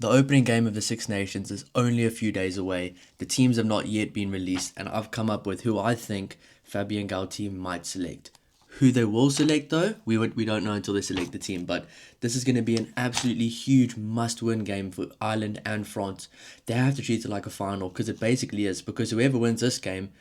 The opening game of the Six Nations is only a few days away. The teams have not yet been released, and I've come up with who I think Fabien Galtier might select. Who they will select, though, we don't know until they select the team. But this is going to be an absolutely huge must-win game for Ireland and France. They have to treat it like a final, because it basically is. Because whoever wins this game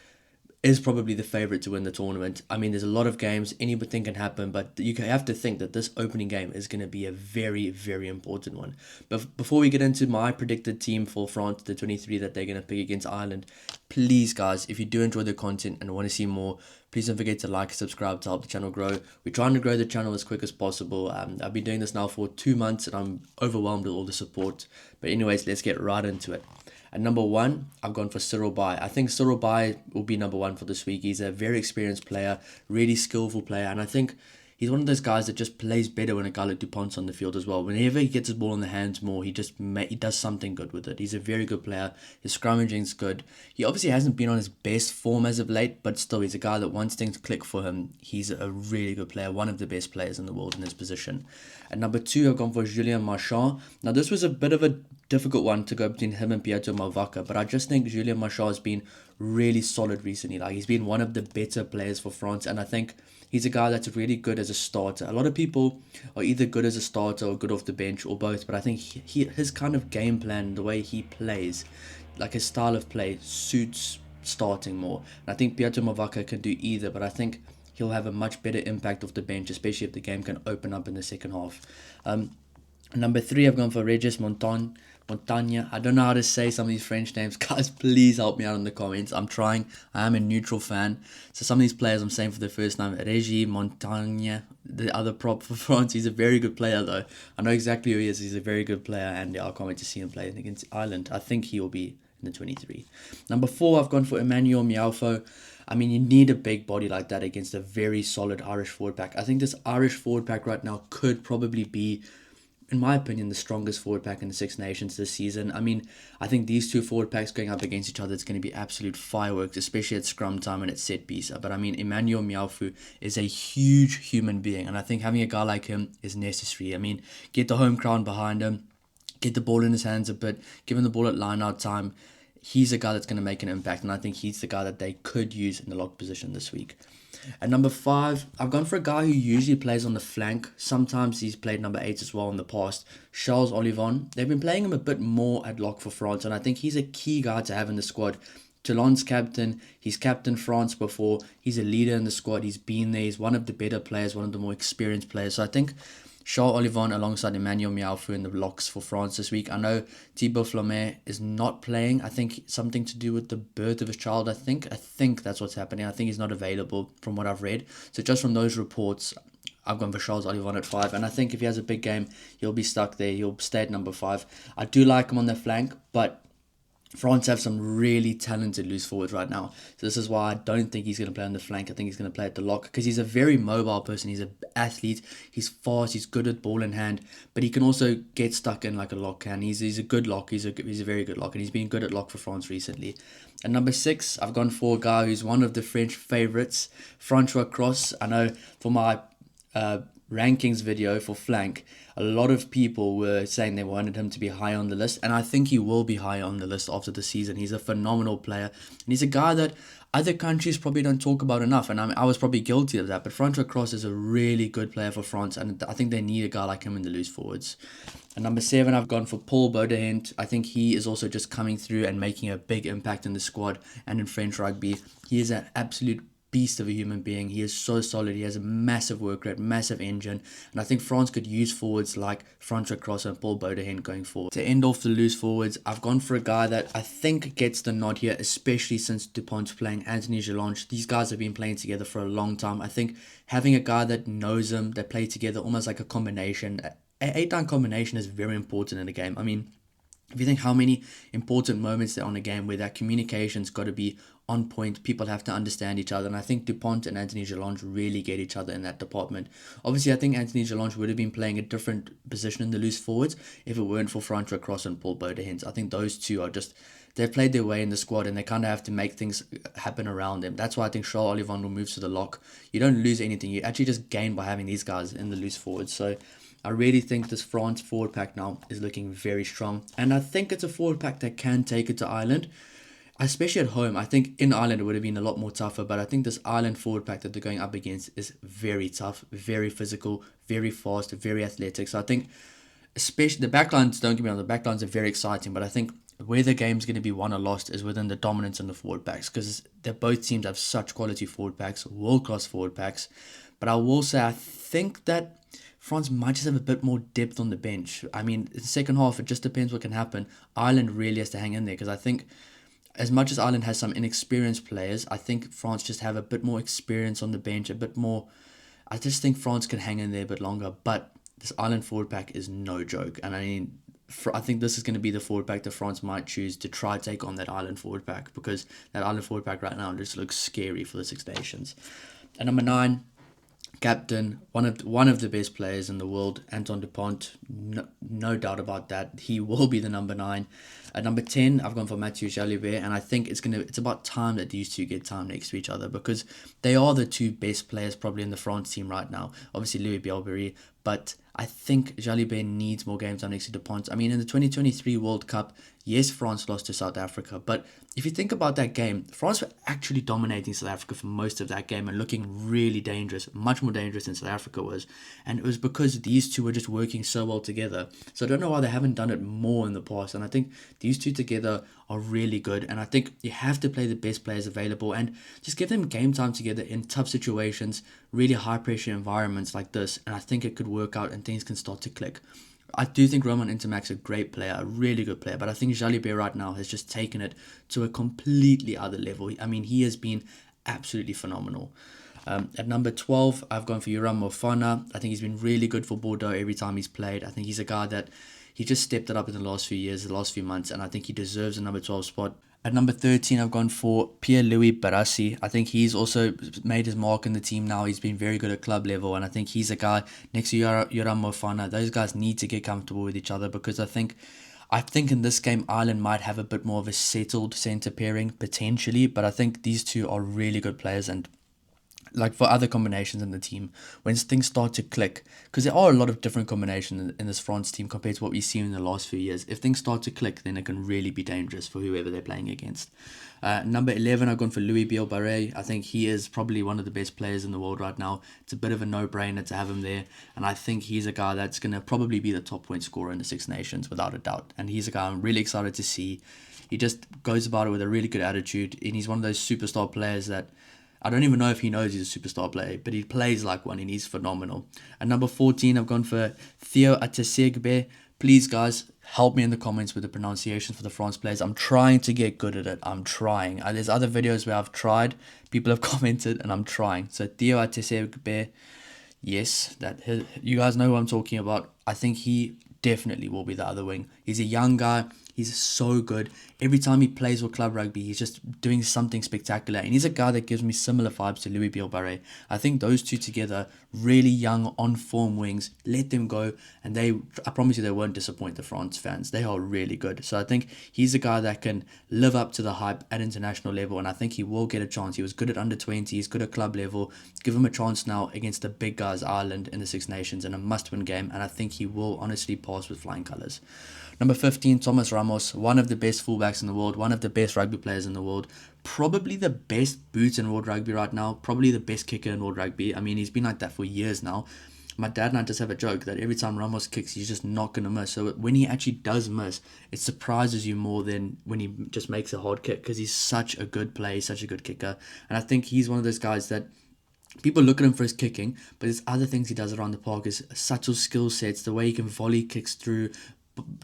is probably the favourite to win the tournament. I mean, there's a lot of games, anything can happen, but you have to think that this opening game is going to be a very, very important one. But before we get into my predicted team for France, the 23 that they're going to pick against Ireland, please, guys, if you do enjoy the content and want to see more, please don't forget to like and subscribe to help the channel grow. We're trying to grow the channel as quick as possible. I've been doing this now for 2 months, and I'm overwhelmed with all the support. But anyways, let's get right into it. At number one, I've gone for Cyril Baille. I think Cyril Baille will be number one for this week. He's a very experienced player, really skillful player, and I think he's one of those guys that just plays better when a guy like Dupont's on the field as well. Whenever he gets his ball in the hands more, he does something good with it. He's a very good player. His scrummaging's good. He obviously hasn't been on his best form as of late, but still, he's a guy that once things click for him, he's a really good player, one of the best players in the world in his position. At number two, I've gone for Julien Marchand. Now, this was a bit of a difficult one to go between him and Pietro Malvaca, but I just think Julien Marchand has been really solid recently. Like, he's been one of the better players for France, and I think he's a guy that's really good as a starter. A lot of people are either good as a starter or good off the bench or both, but I think his kind of game plan, the way he plays, like his style of play, suits starting more. And I think Pietro Malvaca can do either, but I think he'll have a much better impact off the bench, especially if the game can open up in the second half. Number three, I've gone for Regis Montagne. I don't know how to say some of these French names. Guys, please help me out in the comments. I'm trying. I am a neutral fan. So some of these players I'm saying for the first time. Regis Montagne, the other prop for France. He's a very good player, though. I know exactly who he is. He's a very good player, and I can't wait to see him play against Ireland. I think he will be in the 23. Number four, I've gone for Emmanuel Mialfo. I mean, you need a big body like that against a very solid Irish forward pack. I think this Irish forward pack right now could probably be, in my opinion, the strongest forward pack in the Six Nations this season. I mean, I think these two forward packs going up against each other, it's going to be absolute fireworks, especially at scrum time and at set piece. But I mean, Emmanuel Mialfo is a huge human being, and I think having a guy like him is necessary. I mean, get the home crowd behind him, get the ball in his hands a bit, give him the ball at line-out time. He's a guy that's going to make an impact, and I think he's the guy that they could use in the lock position this week. At number five, I've gone for a guy who usually plays on the flank. Sometimes he's played number 8 as well in the past. Charles Olivon. They've been playing him a bit more at lock for France, and I think he's a key guy to have in the squad. Toulon's captain. He's captained France before. He's a leader in the squad. He's been there. He's one of the better players, one of the more experienced players. So I think Charles Olivon alongside Emmanuel Mialfo in the locks for France this week. I know Thibaut Flaumet is not playing. I think something to do with the birth of his child. I think that's what's happening. I think he's not available from what I've read. So just from those reports, I've gone for Charles Olivon at 5. And I think if he has a big game, he'll be stuck there. He'll stay at number 5. I do like him on the flank, but France have some really talented loose forwards right now. So this is why I don't think he's going to play on the flank. I think he's going to play at the lock because he's a very mobile person. He's an athlete. He's fast. He's good at ball in hand. But he can also get stuck in like a lock can. He's a good lock. He's a very good lock. And he's been good at lock for France recently. At number 6, I've gone for a guy who's one of the French favourites, Francois Cross. I know for my rankings video for flank, a lot of people were saying they wanted him to be high on the list, and I think he will be high on the list after the season. He's a phenomenal player, and he's a guy that other countries probably don't talk about enough, and I was probably guilty of that, but Francois Cross is a really good player for France, and I think they need a guy like him in the loose forwards. At number 7, I've gone for Paul Baudehent. I think he is also just coming through and making a big impact in the squad and in French rugby. He is an absolute beast of a human being. He is so solid. He has a massive work rate, massive engine, and I think France could use forwards like Francois Cross and Paul Baudehent going forward. To end off the loose forwards, I've gone for a guy that I think gets the nod here, especially since Dupont's playing, Anthony Gelange. These guys have been playing together for a long time. I think having a guy that knows them, that play together almost like a combination, an 8-down combination is very important in a game. I mean, if you think how many important moments there are in a game where that communication's got to be on point, people have to understand each other, and I think Dupont and Anthony Gelange really get each other in that department. Obviously, I think Anthony Gelange would have been playing a different position in the loose forwards if it weren't for Francois Cross and Paul Baudehent. I think those two are just, they've played their way in the squad, and they kind of have to make things happen around them. That's why I think Charles Olivon will move to the lock. You don't lose anything. You actually just gain by having these guys in the loose forwards. So I really think this France forward pack now is looking very strong. And I think it's a forward pack that can take it to Ireland, especially at home. I think in Ireland it would have been a lot more tougher, but I think this Ireland forward pack that they're going up against is very tough, very physical, very fast, very athletic. So I think, especially the backlines, don't get me wrong, the backlines are very exciting, but I think where the game's going to be won or lost is within the dominance in the forward backs, because both teams have such quality forward backs, world-class forward backs. But I will say I think that France might just have a bit more depth on the bench. I mean, in the second half, it just depends what can happen. Ireland really has to hang in there, because I think as much as Ireland has some inexperienced players, I think France just have a bit more experience on the bench, a bit more. I just think France can hang in there a bit longer, but this Ireland forward pack is no joke. And I mean, I think this is going to be the forward pack that France might choose to try to take on that Ireland forward pack, because that Ireland forward pack right now just looks scary for the Six Nations. At number 9, captain, one of the best players in the world, Antoine Dupont. No doubt about that. He will be the number 9. At number 10, I've gone for Mathieu Jalibert, and I think it's about time that these two get time next to each other, because they are the two best players probably in the France team right now. Obviously Louis Bielbarré, but I think Jalibert needs more games time next to Dupont. I mean, in the 2023 World Cup, yes, France lost to South Africa, but if you think about that game, France were actually dominating South Africa for most of that game and looking really dangerous, much more dangerous than South Africa was. And it was because these two were just working so well together. So I don't know why they haven't done it more in the past. And I think these two together are really good. And I think you have to play the best players available and just give them game time together in tough situations, really high pressure environments like this. And I think it could work out and things can start to click. I do think Romain Ntamack's a great player, a really good player, but I think Jalibert right now has just taken it to a completely other level. I mean, he has been absolutely phenomenal. At number 12, I've gone for Yoram Mofana. I think he's been really good for Bordeaux every time he's played. I think he's a guy that he just stepped it up in the last few years, the last few months, and I think he deserves a number 12 spot. At number 13, I've gone for Pierre-Louis Barassi. I think he's also made his mark in the team now. He's been very good at club level, and I think he's a guy next to Yoram Mofana. Those guys need to get comfortable with each other, because I think in this game, Ireland might have a bit more of a settled centre pairing, potentially, but I think these two are really good players, and like for other combinations in the team, when things start to click, because there are a lot of different combinations in this France team compared to what we've seen in the last few years. If things start to click, then it can really be dangerous for whoever they're playing against. Number 11, I've gone for Louis Bielbarré. I think he is probably one of the best players in the world right now. It's a bit of a no-brainer to have him there, and I think he's a guy that's going to probably be the top point scorer in the Six Nations without a doubt, and he's a guy I'm really excited to see. He just goes about it with a really good attitude, and he's one of those superstar players that I don't even know if he knows he's a superstar player, but he plays like one and he's phenomenal. At number 14, I've gone for Theo Atesegbe. Please, guys, help me in the comments with the pronunciations for the France players. I'm trying to get good at it. I'm trying. There's other videos where I've tried. People have commented and I'm trying. So Theo Atesegbe, yes, you guys know who I'm talking about. I think he definitely will be the other wing. He's a young guy. He's so good. Every time he plays with club rugby, he's just doing something spectacular. And he's a guy that gives me similar vibes to Louis Bielbarré. I think those two together, really young, on-form wings, let them go. And I promise you they won't disappoint the France fans. They are really good. So I think he's a guy that can live up to the hype at international level. And I think he will get a chance. He was good at under-20. He's good at club level. Give him a chance now against the big guys, Ireland, in the Six Nations in a must-win game. And I think he will honestly pass with flying colours. Number 15, Thomas Ramos, one of the best fullbacks in the world, one of the best rugby players in the world, probably the best boot in world rugby right now, probably the best kicker in world rugby. I mean, he's been like that for years now. My dad and I just have a joke that every time Ramos kicks, he's just not going to miss. So when he actually does miss, it surprises you more than when he just makes a hard kick, because he's such a good player, such a good kicker. And I think he's one of those guys that people look at him for his kicking, but there's other things he does around the park, his subtle skill sets, the way he can volley kicks through,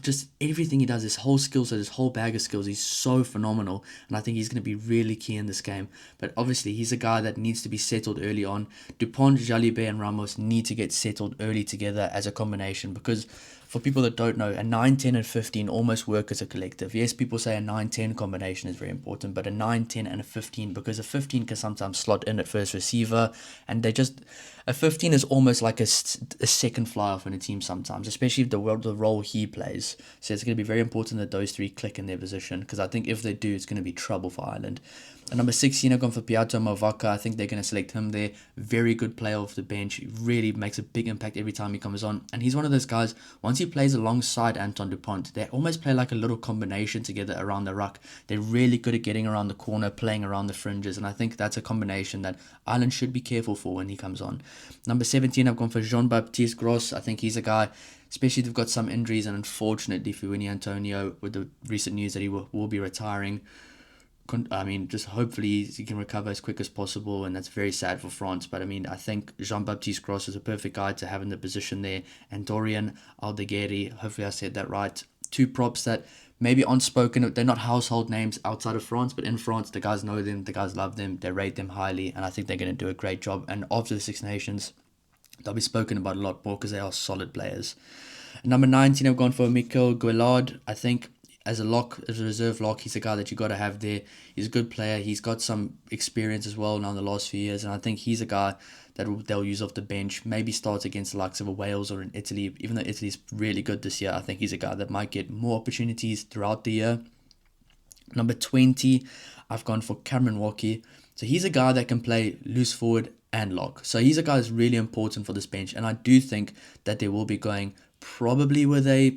just everything he does, his whole skill set, his whole bag of skills, he's so phenomenal, and I think he's going to be really key in this game. But obviously, he's a guy that needs to be settled early on. Dupont, Jalibert, and Ramos need to get settled early together as a combination, because for people that don't know, a 9, 10, and 15 almost work as a collective. Yes, people say a 9, 10 combination is very important, but a 9, 10, and a 15, because a 15 can sometimes slot in at first receiver, and a 15 is almost like a second fly-off in a team sometimes, especially the role he plays. So it's going to be very important that those three click in their position, because I think if they do, it's going to be trouble for Ireland. At number 16, I've gone for Piato Mavaka. I think they're going to select him there. Very good player off the bench. He really makes a big impact every time he comes on. And he's one of those guys, once he plays alongside Anton Dupont, they almost play like a little combination together around the ruck. They're really good at getting around the corner, playing around the fringes. And I think that's a combination that Ireland should be careful for when he comes on. Number 17, I've gone for Jean-Baptiste Gros. I think he's a guy, especially they've got some injuries. And unfortunately for Winnie Antonio, with the recent news that he will be retiring, I mean, just hopefully he can recover as quick as possible, and that's very sad for France. But I mean, I think Jean-Baptiste Gros is a perfect guy to have in the position there. And Dorian Aldegheri, hopefully I said that right. Two props that maybe aren't spoken, they're not household names outside of France, but in France, the guys know them, the guys love them, they rate them highly, and I think they're going to do a great job. And after the Six Nations, they'll be spoken about a lot more because they are solid players. Number 19, I've gone for Mikel Guillard. I think as a lock, as a reserve lock, he's a guy that you got to have there. He's a good player. He's got some experience as well now in the last few years, and I think he's a guy that they'll use off the bench. Maybe starts against the likes of a Wales or in Italy. Even though Italy's really good this year, I think he's a guy that might get more opportunities throughout the year. Number 20, I've gone for Cameron Walkie. So he's a guy that can play loose forward and lock. So he's a guy that's really important for this bench, and I do think that they will be going probably with a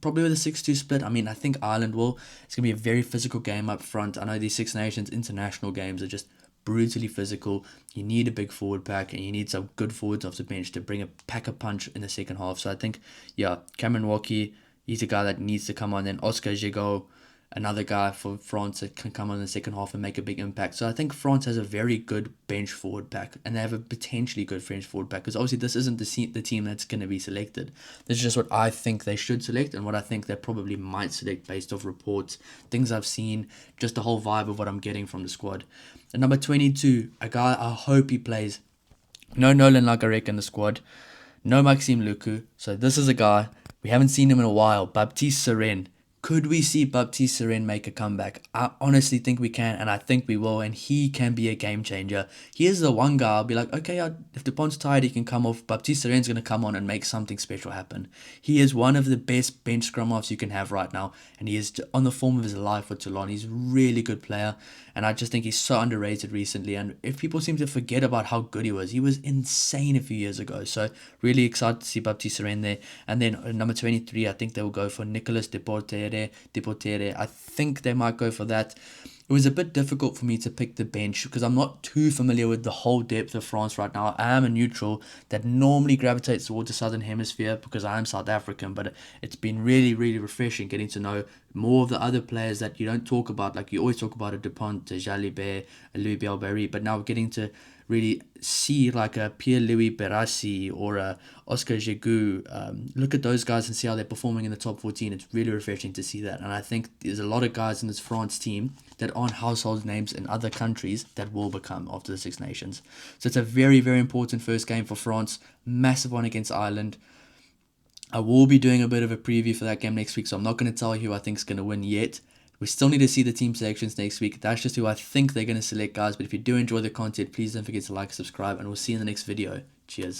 6-2 split. I mean, I think Ireland will. It's going to be a very physical game up front. I know these Six Nations international games are just brutally physical. You need a big forward pack, and you need some good forwards off the bench to bring a pack a punch in the second half. So I think, yeah, Cameron Walkie, he's a guy that needs to come on. Then Oscar Gigot, another guy for France that can come on in the second half and make a big impact. So I think France has a very good bench forward pack, and they have a potentially good French forward pack, because obviously this isn't the team that's going to be selected. This is just what I think they should select and what I think they probably might select based off reports, things I've seen, just the whole vibe of what I'm getting from the squad. And number 22, a guy I hope he plays. No Nolan Lagarek in the squad. No Maxime Luku. So this is a guy, we haven't seen him in a while, Baptiste Seren. Could we see Baptiste Seren make a comeback? I honestly think we can, and I think we will, and he can be a game changer. He is the one guy I'll be like, okay, if Dupont's tired, he can come off. Baptiste Seren's going to come on and make something special happen. He is one of the best bench scrum halves you can have right now, and he is on the form of his life for Toulon. He's a really good player, and I just think he's so underrated recently, and if people seem to forget about how good he was insane a few years ago. So really excited to see Baptiste Seren there. And then number 23, I think they will go for Nicolas Deportere. I think they might go for that. It was a bit difficult for me to pick the bench because I'm not too familiar with the whole depth of France right now. I am a neutral that normally gravitates towards the Southern Hemisphere because I am South African, but it's been really, really refreshing getting to know more of the other players that you don't talk about. Like you always talk about a Dupont, a Jalibert, a Louis Belberry, but now getting to really see like a Pierre-Louis Berassi or a Oscar Gigot, look at those guys and see how they're performing in the top 14. It's really refreshing to see that. And I think there's a lot of guys in this France team that aren't household names in other countries that will become after the Six Nations. So it's a very, very important first game for France. Massive one against Ireland. I will be doing a bit of a preview for that game next week, so I'm not going to tell you who I think is going to win yet. We still need to see the team selections next week. That's just who I think they're going to select, guys. But if you do enjoy the content, please don't forget to like and subscribe, and we'll see you in the next video. Cheers.